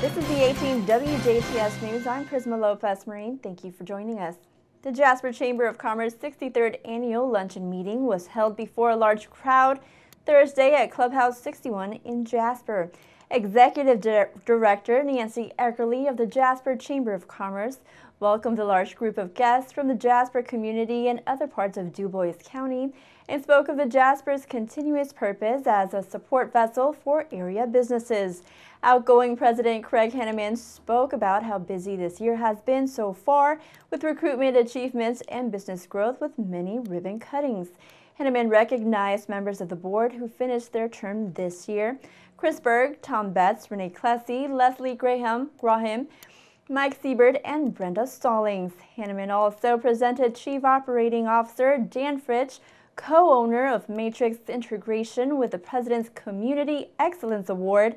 This is the 18 WJTS News. I'm Prisma Lopez-Marin. Thank you for joining us. The Jasper Chamber of Commerce 63rd Annual Luncheon Meeting was held before a large crowd Thursday at Clubhouse 61 in Jasper. Executive Director Nancy Eckerly of the Jasper Chamber of Commerce welcomed a large group of guests from the Jasper community and other parts of DuBois County and spoke of the Jasper's continuous purpose as a support vessel for area businesses. Outgoing President Craig Henneman spoke about how busy this year has been so far with recruitment achievements and business growth with many ribbon cuttings. Henneman recognized members of the board who finished their term this year: Chris Berg, Tom Betts, Renee Klesse, Leslie Graham, Mike Siebert, and Brenda Stallings. Henneman also presented Chief Operating Officer Dan Fritsch, co-owner of Matrix Integration, with the President's Community Excellence Award.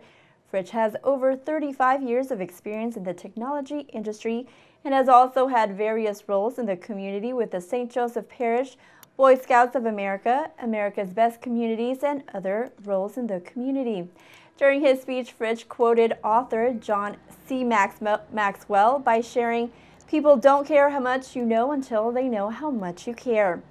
Fritsch has over 35 years of experience in the technology industry and has also had various roles in the community with the St. Joseph Parish, Boy Scouts of America, America's Best Communities, and other roles in the community. During his speech, Fritsch quoted author John C. Maxwell by sharing, "People don't care how much you know until they know how much you care."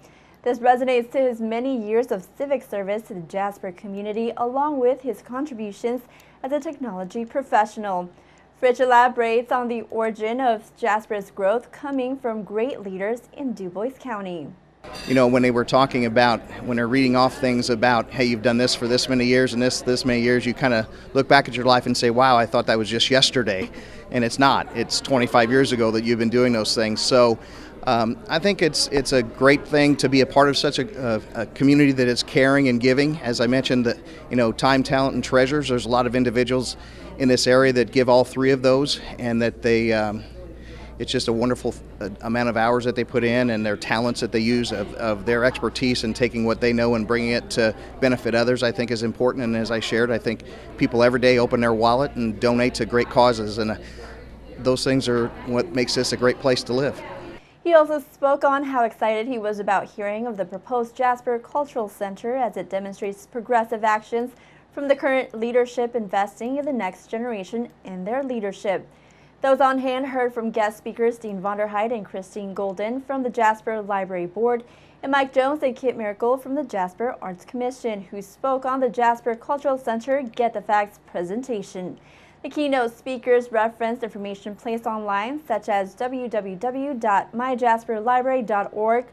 This resonates to his many years of civic service to the Jasper community, along with his contributions as a technology professional. Fritsch elaborates on the origin of Jasper's growth coming from great leaders in DuBois County. You know, when they were talking about, when they're reading off things about, hey, you've done this for this many years and this many years, you kind of look back at your life and say, wow, I thought that was just yesterday. And it's not. It's 25 years ago that you've been doing those things. So I think it's a great thing to be a part of such a community that is caring and giving. As I mentioned, that, you know, time, talent, and treasures. There's a lot of individuals in this area that give all three of those, and that they it's just a wonderful amount of hours that they put in, and their talents that they use of their expertise and taking what they know and bringing it to benefit others, I think is important. And as I shared, I think people every day open their wallet and donate to great causes, and those things are what makes this a great place to live. He also spoke on how excited he was about hearing of the proposed Jasper Cultural Center as it demonstrates progressive actions from the current leadership investing in the next generation in their leadership. Those on hand heard from guest speakers Dean Vonderheid and Christine Golden from the Jasper Library Board, and Mike Jones and Kit Miracle from the Jasper Arts Commission, who spoke on the Jasper Cultural Center Get the Facts presentation. The keynote speakers referenced information placed online, such as www.myjasperlibrary.org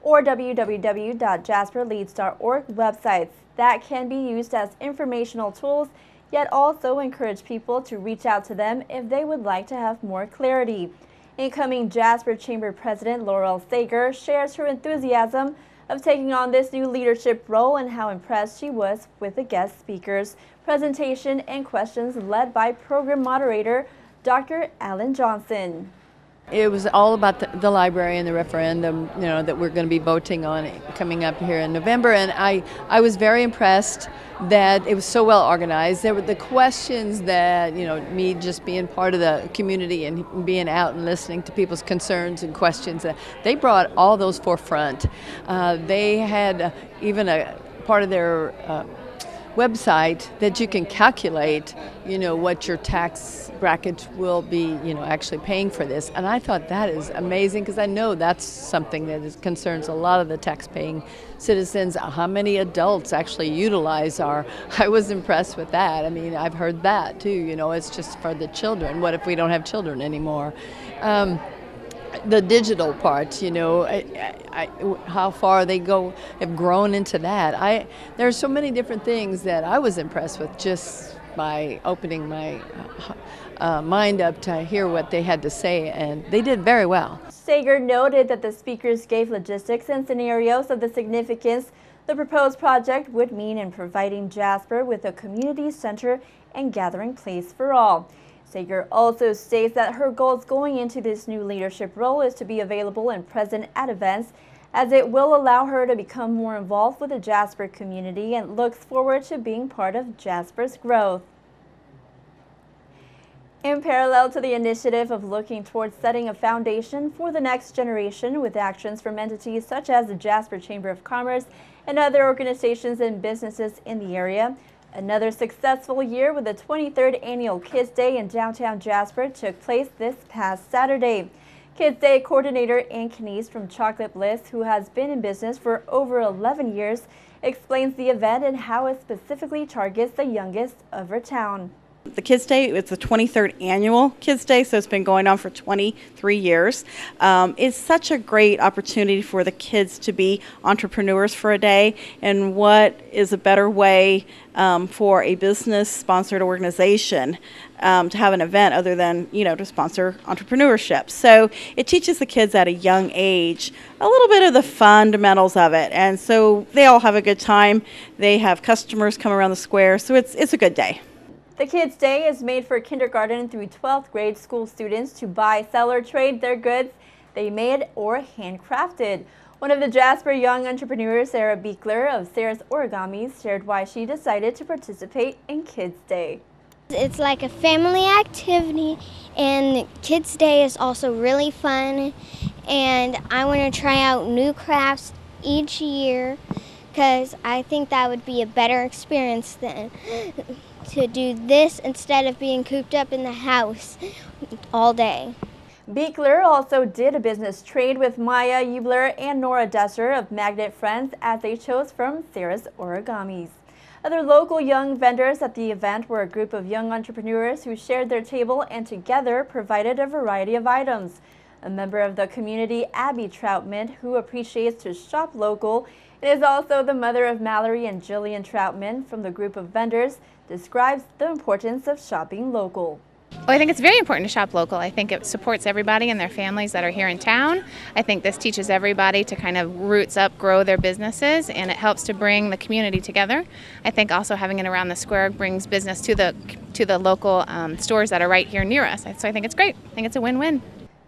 or www.jasperleads.org websites that can be used as informational tools, yet also encourage people to reach out to them if they would like to have more clarity. Incoming Jasper Chamber President Laurel Sager shares her enthusiasm of taking on this new leadership role and how impressed she was with the guest speakers' presentation and questions led by program moderator Dr. Alan Johnson. It was all about the library and the referendum, you know, that we're going to be voting on coming up here in November. And I was very impressed that it was so well organized. There were the questions that, you know, me just being part of the community and being out and listening to people's concerns and questions, they brought all those forefront. They had even a part of their website that you can calculate, you know, what your tax bracket will be, you know, actually paying for this. And I thought that is amazing, because I know that's something that concerns a lot of the tax-paying citizens, how many adults actually utilize I was impressed with that. I mean, I've heard that too, you know, it's just for the children. What if we don't have children anymore? The digital part, you know, how far they have grown into that. There are so many different things that I was impressed with just by opening my mind up to hear what they had to say, and they did very well. Sager noted that the speakers gave logistics and scenarios of the significance the proposed project would mean in providing Jasper with a community center and gathering place for all. Sager also states that her goals going into this new leadership role is to be available and present at events, as it will allow her to become more involved with the Jasper community, and looks forward to being part of Jasper's growth. In parallel to the initiative of looking towards setting a foundation for the next generation with actions from entities such as the Jasper Chamber of Commerce and other organizations and businesses in the area, Another successful year with the 23rd Annual Kids Day in downtown Jasper took place this past Saturday. Kids Day coordinator Ann Knies from Chocolate Bliss, who has been in business for over 11 years, explains the event and how it specifically targets the youngest of our town. The Kids Day, it's the 23rd Annual Kids Day, so it's been going on for 23 years. It's such a great opportunity for the kids to be entrepreneurs for a day, and what is a better way for a business-sponsored organization to have an event other than, to sponsor entrepreneurship. So it teaches the kids at a young age a little bit of the fundamentals of it, and so they all have a good time. They have customers come around the square, so it's a good day. The Kids Day is made for kindergarten through 12th grade school students to buy, sell, or trade their goods they made or handcrafted. One of the Jasper young entrepreneurs, Sarah Beekler of Sarah's Origamis, shared why she decided to participate in Kids Day. It's like a family activity, and Kids Day is also really fun, and I want to try out new crafts each year because I think that would be a better experience than to do this instead of being cooped up in the house all day. Beekler also did a business trade with Maya Eubler and Nora Desser of Magnet Friends as they chose from Sarah's Origamis. Other local young vendors at the event were a group of young entrepreneurs who shared their table and together provided a variety of items. A member of the community, Abby Troutman, who appreciates to shop local and is also the mother of Mallory and Jillian Troutman from the group of vendors, describes the importance of shopping local. Well, I think it's very important to shop local. I think it supports everybody and their families that are here in town. I think this teaches everybody to kind of roots up, grow their businesses, and it helps to bring the community together. I think also having it around the square brings business to the local stores that are right here near us. So I think it's great. I think it's a win-win.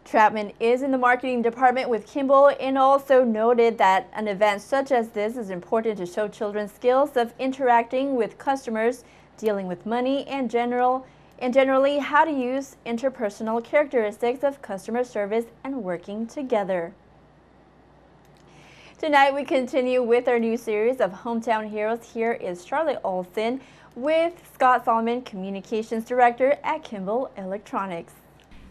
Troutman is in the marketing department with Kimball and also noted that an event such as this is important to show children skills of interacting with customers, dealing with money, and generally how to use interpersonal characteristics of customer service and working together. Tonight we continue with our new series of Hometown Heroes. Here is Charlotte Olson with Scott Solomon, Communications Director at Kimball Electronics.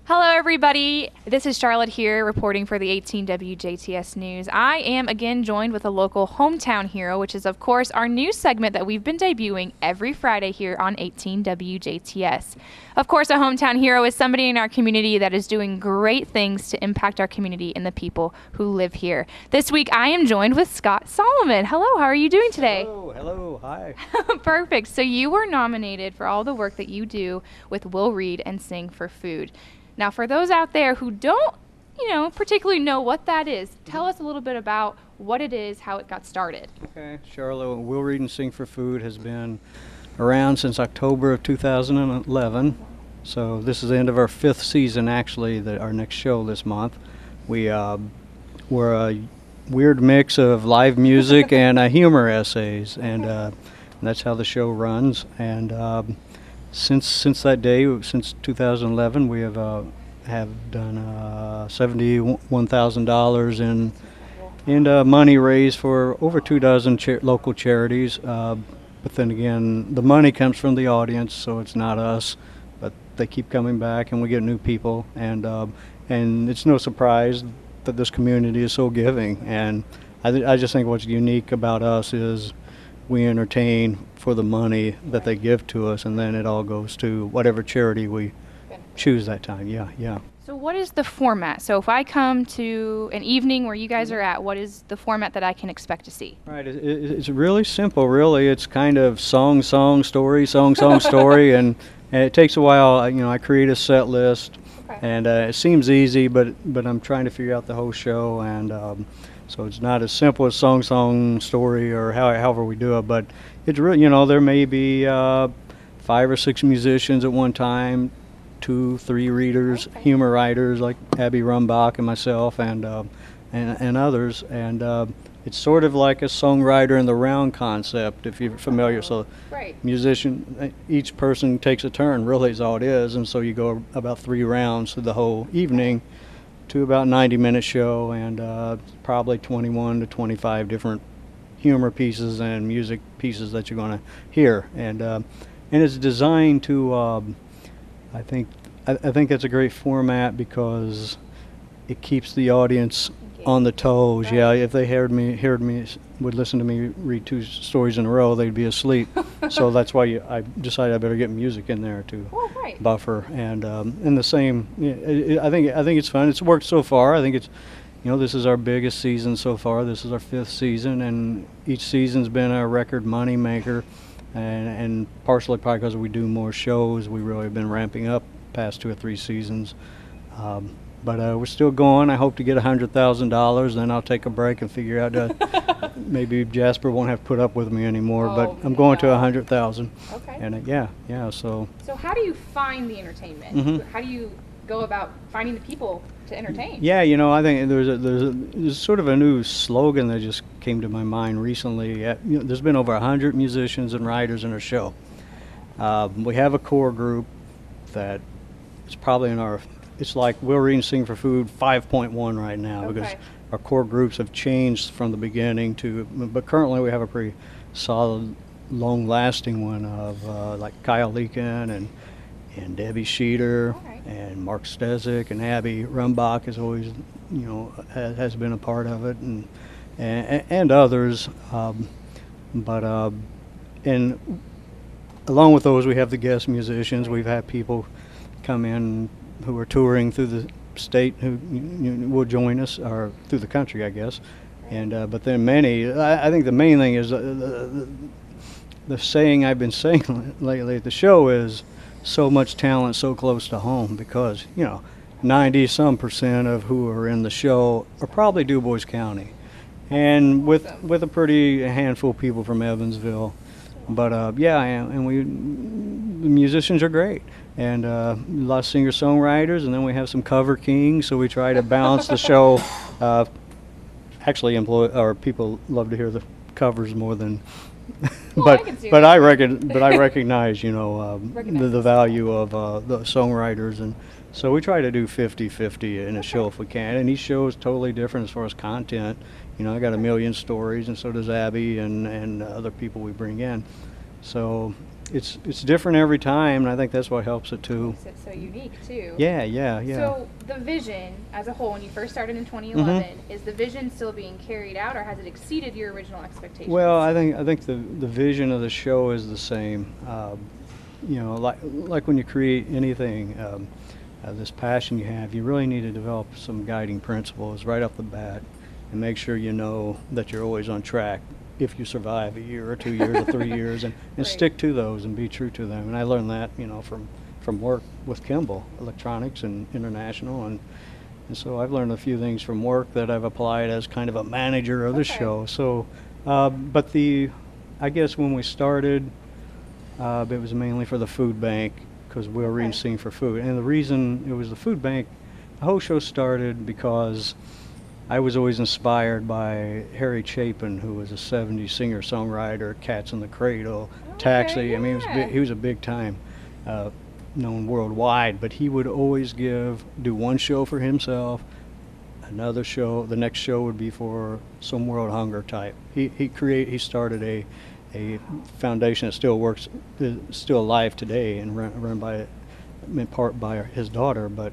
Hello everybody, this is Charlotte here reporting for the 18 WJTS News. I am again joined with a local hometown hero, which is of course our news segment that we've been debuting every Friday here on 18 WJTS. Of course, a hometown hero is somebody in our community that is doing great things to impact our community and the people who live here. This week I am joined with Scott Solomon. Hello, how are you doing today? Hello, hi. Perfect. So you were nominated for all the work that you do with Will Read and Sing for Food. Now, for those out there who don't, particularly know what that is, tell us a little bit about what it is, how it got started. Okay, Charlotte, Will Read and Sing for Food has been around since October of 2011. So this is the end of our 5th season, actually, our next show this month. We're a weird mix of live music and humor essays, and that's how the show runs. And Since that day, since 2011, we have done $71,000 in money raised for over 2 dozen local charities. But then again, the money comes from the audience, so it's not us. But they keep coming back, and we get new people, and it's no surprise that this community is so giving. And I just think what's unique about us is we entertain for the money that they give to us, and then it all goes to whatever charity we choose that time. Yeah. So what is the format? So if I come to an evening where you guys are at, what is the format that I can expect to see? Right, it's really simple, really. It's kind of song, story, story, and it takes a while. I create a set list, and it seems easy, but I'm trying to figure out the whole show, and so it's not as simple as song, story, or however we do it, but it's really, there may be 5 or 6 musicians at one time, 2, 3 readers, humor writers like Abby Rumbach and myself, and others, and it's sort of like a songwriter in the round concept, if you're familiar. So musician, each person takes a turn, really is all it is, and so you go about 3 rounds through the whole evening to about 90-minute show, and probably 21 to 25 different humor pieces and music pieces that you're going to hear, and it's designed to. I think that's a great format because it keeps the audience on the toes. Right. Yeah, if they would listen to me read 2 stories in a row, they'd be asleep. So that's why I decided I better get music in there to buffer. And the same, I think it's fun. It's worked so far. I think it's, this is our biggest season so far. This is our 5th season, and each season's been a record money maker. And partially probably because we do more shows, we really have been ramping up past 2 or 3 seasons. But we're still going. I hope to get $100,000. Then I'll take a break and figure out maybe Jasper won't have to put up with me anymore. But I'm going to 100,000. Okay. And yeah. So how do you find the entertainment? Mm-hmm. How do you go about finding the people to entertain? Yeah, I think there's sort of a new slogan that just came to my mind recently. There's been over 100 musicians and writers in our show. We have a core group that is probably it's like Will Read and Sing for Food 5.1 right now, because our core groups have changed from the beginning but currently we have a pretty solid, long-lasting one of like Kyle Leakin and Debbie Sheeter and Mark Stezik and Abby Rumbach is always, has been a part of it, and others. And along with those, we have the guest musicians. We've had people come in who are touring through the state who will join us, or through the country, I guess. And but then I think the main thing is the saying I've been saying lately at the show is, so much talent so close to home, because 90% of who are in the show are probably DuBois County, and with a pretty handful of people from Evansville. But and the musicians are great, and a lot of singer-songwriters, and then we have some cover kings, so we try to balance the show. Actually, people love to hear the covers more than. But I recognize the value of the songwriters, and so we try to do 50-50 in a show if we can. And each show is totally different as far as content. I got a million stories, and so does Abby and other people we bring in. So it's different every time, and I think that's what helps it too. Makes it so unique too. Yeah. So the vision as a whole, when you first started in 2011, is the vision still being carried out, or has it exceeded your original expectations? Well, I think the vision of the show is the same. Like when you create anything, this passion you have, you really need to develop some guiding principles right off the bat, and make sure that you're always on track. If you survive a year or 2 years or 3 years, and stick to those and be true to them. And I learned that from work with Kimball Electronics and International, and so I've learned a few things from work that I've applied as kind of a manager of the show. So but I guess when we started, it was mainly for the food bank, because Will Read and Sing for Food. And the reason it was the food bank, the whole show started because I was always inspired by Harry Chapin, who was a 70s singer-songwriter, Cats in the Cradle, Taxi. Yeah. I mean, he was a big time, known worldwide, but he would always do one show for himself, another show, the next show would be for some world hunger type. He started a foundation that still works, is still alive today, and run by, in part by his daughter, but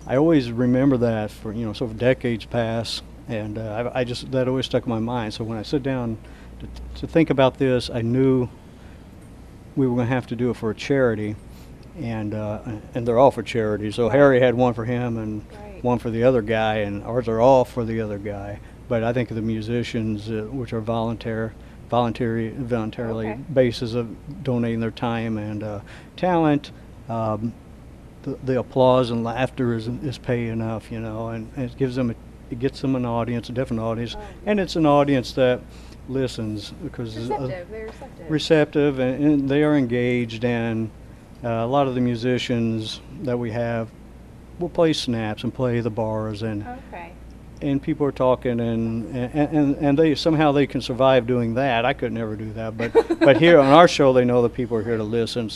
I always remember that for decades pass, and that always stuck in my mind. So when I sit down to think about this, I knew we were going to have to do it for a charity, and they're all for charity. So Harry had one for him and one for the other guy, and ours are all for the other guy. But I think the musicians, which are voluntarily basis of donating their time and talent. The applause and laughter is pay enough, and it gets them an audience, a different audience, and it's an audience that listens, because they're receptive, and they are engaged, and a lot of the musicians that we have will play snaps and play the bars, and people are talking, and they somehow they can survive doing that. I could never do that, but here on our show, they know that people are here to listen,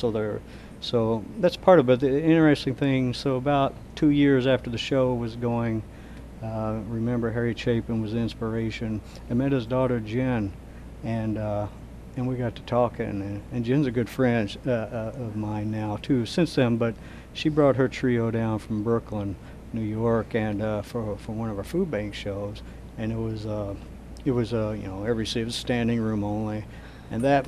so that's part of it. The interesting thing, so about 2 years after the show was going, remember Harry Chapin was the inspiration. I met his daughter Jen and we got to talking, and Jen's a good friend of mine now too since then, but she brought her trio down from Brooklyn, New York, and for one of our food bank shows, and it was you know, every seat was standing room only, and that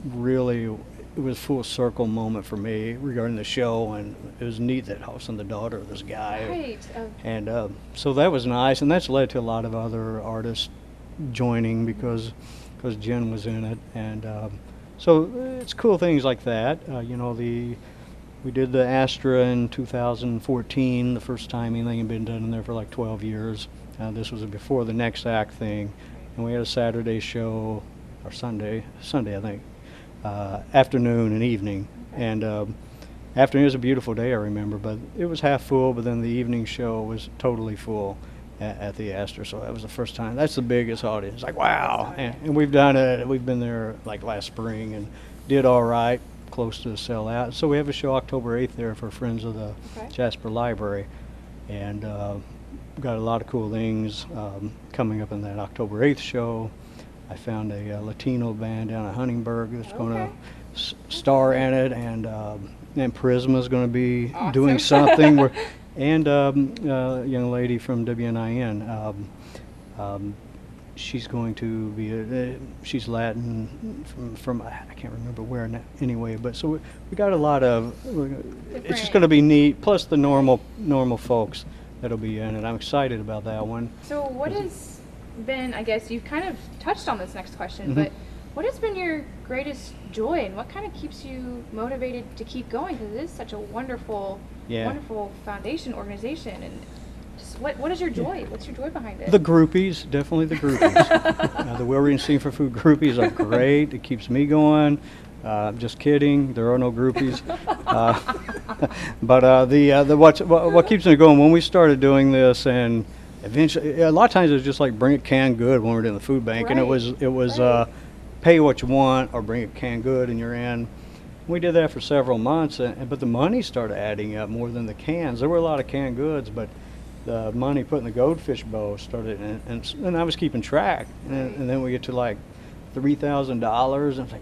really, it was a full circle moment for me regarding the show, and it was neat that I was the daughter of this guy. Right. And so that was nice, and that's led to a lot of other artists joining because Jen was in it, and so it's cool things like that. You know, we did the Astra in 2014, the first time anything had been done in there for like 12 years. This was before the Next Act thing, and we had a Saturday show, or Sunday I think, afternoon and evening, and afternoon was a beautiful day, I remember, but it was half full, but then the evening show was totally full at the Astor, so that was the first time. That's the biggest audience, like wow. And we've done it, we've been there like last spring and did all right, close to the sellout. So we have a show October 8th there for Friends of the Jasper Library, and got a lot of cool things coming up in that October 8th show. I found a Latino band down at Huntingburg that's going to star in it, and Prisma is going to be doing something. And a young lady from WNIN, she's going to be, she's Latin from I can't remember where anyway, but so we got a lot of, it's just going to be neat, plus the normal folks that'll be in it. I'm excited about that one. So what has been, I guess you've kind of touched on this next question, but what has been your greatest joy, and what kind of keeps you motivated to keep going? Because it is such a wonderful, wonderful foundation, organization, and just what is your joy? What's your joy behind it? The groupies, definitely the groupies. The Will Read and Sing for Food groupies are great. It keeps me going. Just kidding, there are no groupies. But what keeps me going, when we started doing this, and eventually, a lot of times it was just like bring a canned good when we were in the food bank, and it was pay what you want or bring a canned good and you're in. We did that for several months, but the money started adding up more than the cans. There were a lot of canned goods, but the money put in the goldfish bowl started, and I was keeping track, and then we get to like $3,000, and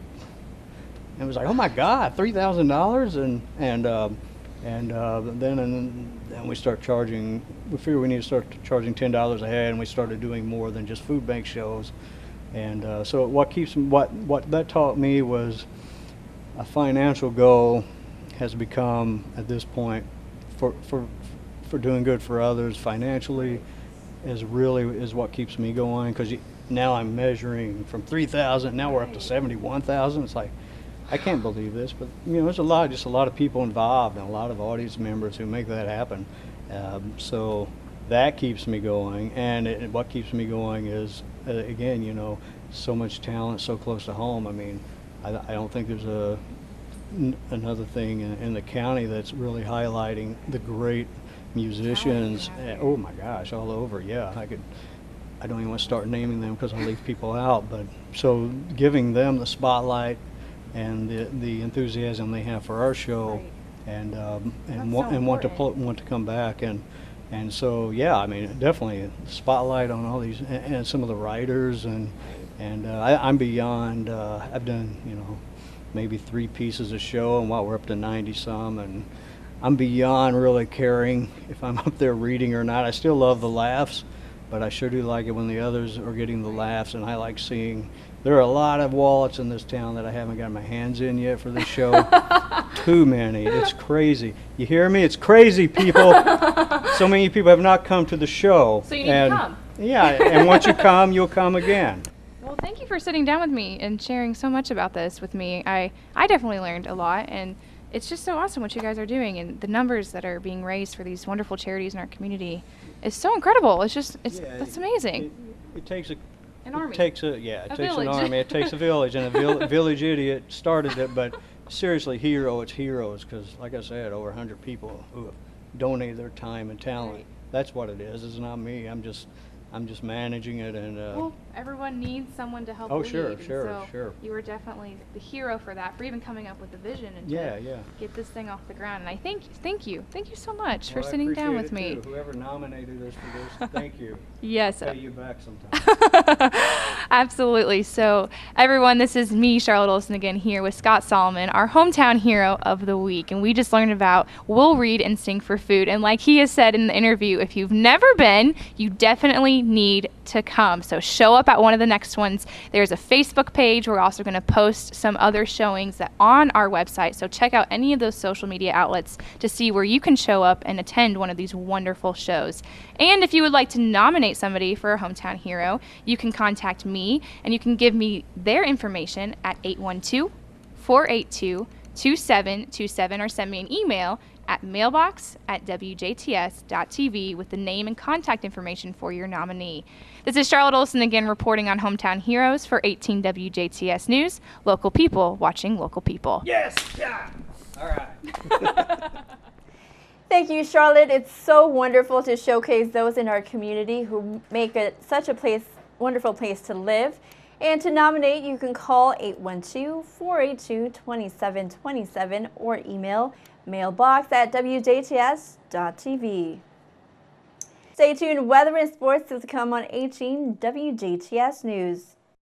it was like, oh my God, $3,000, and then we start charging. We figured we need to start charging $10 a head, and we started doing more than just food bank shows. And so what that taught me was a financial goal has become, at this point, for doing good for others financially is what keeps me going, because now I'm measuring from 3,000, now we're up to 71,000. It's like, I can't believe this, but you know, there's a lot of people involved and a lot of audience members who make that happen. So that keeps me going, and what keeps me going is, again, you know, so much talent so close to home. I mean, I don't think there's another thing in the county that's really highlighting the great musicians. Oh my gosh, all over. Yeah, I don't even want to start naming them because I'll leave people out. But so giving them the spotlight and the enthusiasm they have for our show, and want to come back, and so yeah, I mean, definitely spotlight on all these and some of the writers, and I'm beyond. I've done, you know, maybe 3 pieces a show, and we're up to 90 some, and I'm beyond really caring if I'm up there reading or not. I still love the laughs, but I sure do like it when the others are getting the laughs, and I like seeing. There are a lot of wallets in this town that I haven't got my hands in yet for this show. Too many. It's crazy. You hear me? It's crazy, people. So many people have not come to the show. So you need to come. Yeah, and once you come, you'll come again. Well, thank you for sitting down with me and sharing so much about this with me. I definitely learned a lot, and it's just so awesome what you guys are doing, and the numbers that are being raised for these wonderful charities in our community is so incredible. That's amazing. It takes an army. It takes an army. It takes a village, and a village idiot started it. But seriously, it's heroes, because, like I said, over 100 people who have donated their time and talent. Right. That's what it is. It's not me. I'm just managing it, and well, everyone needs someone to help Oh, lead. sure, And sure, so sure. you were definitely the hero for that, for even coming up with the vision and Yeah, to yeah. get this thing off the ground. And I thank you so much for Well, I sitting down with appreciate me. it too. Whoever nominated us for this, thank you. Yes. I'll pay you back sometime. Absolutely. So, everyone, this is me, Charlotte Olson, again here with Scott Solomon, our hometown hero of the week. And we just learned about We'll Read and Sing for Food. And like he has said in the interview, if you've never been, you definitely need to come. So show up at one of the next ones. There's a Facebook page. We're also going to post some other showings that on our website. So check out any of those social media outlets to see where you can show up and attend one of these wonderful shows. And if you would like to nominate somebody for a hometown hero, you can contact me and you can give me their information at 812-482-2727 or send me an email at mailbox@wjts.tv with the name and contact information for your nominee. This is Charlotte Olson again reporting on Hometown Heroes for 18 WJTS News. Local people watching local people. Yes! Yeah! All right. Thank you, Charlotte. It's so wonderful to showcase those in our community who make it such a wonderful place to live. And to nominate, you can call 812-482-2727 or email mailbox@wjts.tv. Stay tuned. Weather and sports is to come on 18 WJTS News.